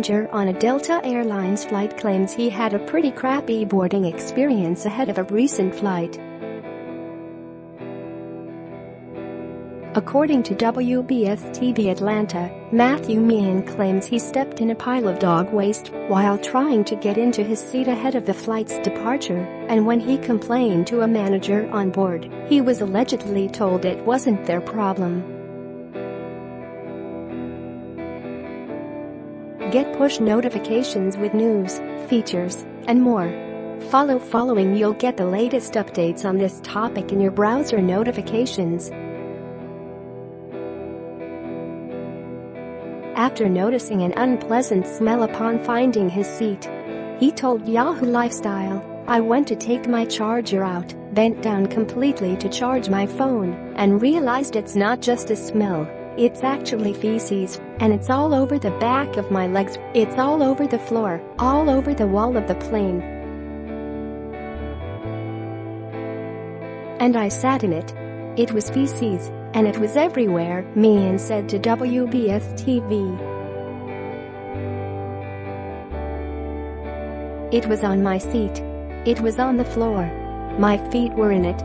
passenger on a Delta Airlines flight claims he had a pretty crappy boarding experience ahead of a recent flight. According to WBS-TV Atlanta, Matthew Meehan claims he stepped in a pile of dog waste while trying to get into his seat ahead of the flight's departure, and when he complained to a manager on board, he was allegedly told it wasn't their problem. Get push notifications with news, features, and more. Following you'll get the latest updates on this topic in your browser notifications. After noticing an unpleasant smell upon finding his seat, he told Yahoo Lifestyle, "I went to take my charger out, bent down completely to charge my phone, and realized it's not just a smell, it's actually feces, and it's all over the back of my legs, it's all over the floor, all over the wall of the plane. And I sat in it. It was feces, and it was everywhere," Meehan said to WBS-TV. "It was on my seat. It was on the floor. My feet were in it.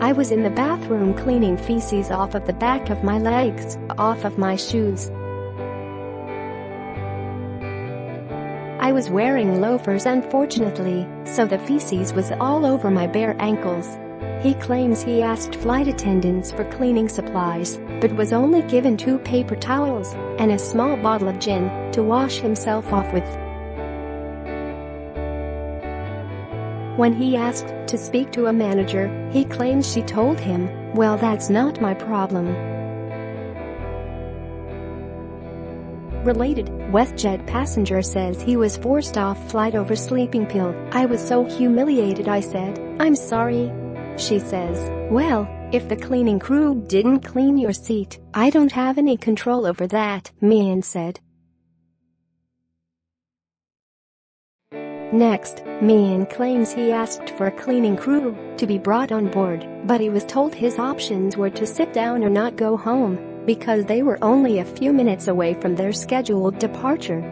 I was in the bathroom cleaning feces off of the back of my legs, off of my shoes. I was wearing loafers unfortunately, so the feces was all over my bare ankles." He claims he asked flight attendants for cleaning supplies, but was only given 2 paper towels and a small bottle of gin to wash himself off with. When he asked to speak to a manager, he claims she told him, "Well, that's not my problem." Related, WestJet passenger says he was forced off flight over sleeping pill. "I was so humiliated I said, 'I'm sorry.'" She says, "Well, if the cleaning crew didn't clean your seat, I don't have any control over that," Meehan said. Next, Meehan claims he asked for a cleaning crew to be brought on board, but he was told his options were to sit down or not go home because they were only a few minutes away from their scheduled departure.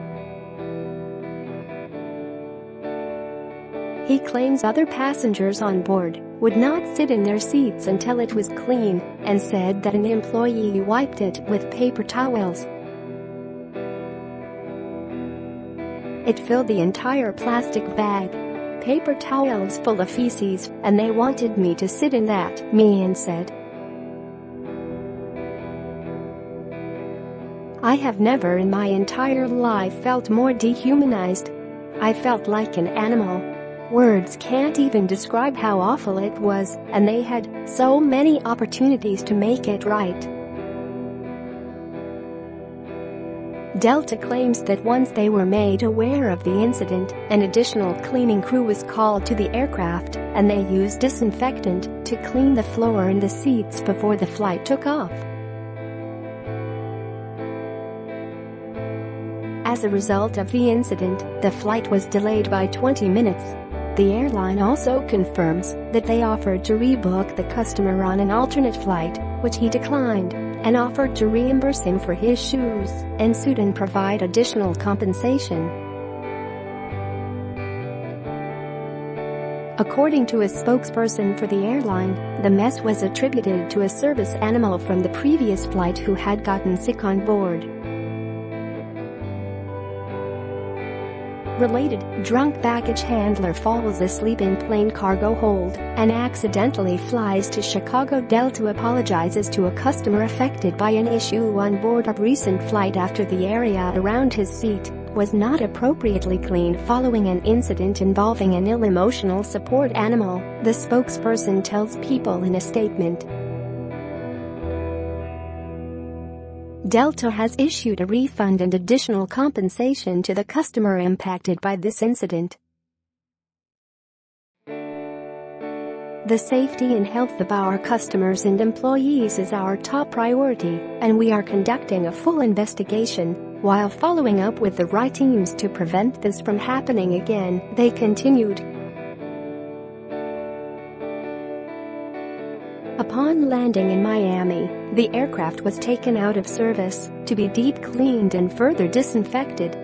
He claims other passengers on board would not sit in their seats until it was clean and said that an employee wiped it with paper towels. It filled the entire plastic bag, paper towels full of feces, and they wanted me to sit in that, Meehan said. "I have never in my entire life felt more dehumanized. I felt like an animal. Words can't even describe how awful it was, and they had so many opportunities to make it right." Delta claims that once they were made aware of the incident, an additional cleaning crew was called to the aircraft, and they used disinfectant to clean the floor and the seats before the flight took off. As a result of the incident, the flight was delayed by 20 minutes. The airline also confirms that they offered to rebook the customer on an alternate flight, which he declined, and offered to reimburse him for his shoes and suit and provide additional compensation. According to a spokesperson for the airline, the mess was attributed to a service animal from the previous flight who had gotten sick on board. Related, drunk baggage handler falls asleep in plane cargo hold and accidentally flies to Chicago. Delta apologizes to a customer affected by an issue on board a recent flight after the area around his seat was not appropriately cleaned following an incident involving an ill emotional support animal, the spokesperson tells People in a statement. Delta has issued a refund and additional compensation to the customer impacted by this incident. The safety and health of our customers and employees is our top priority, and we are conducting a full investigation while following up with the right teams to prevent this from happening again, they continued. Upon landing in Miami, the aircraft was taken out of service to be deep cleaned and further disinfected.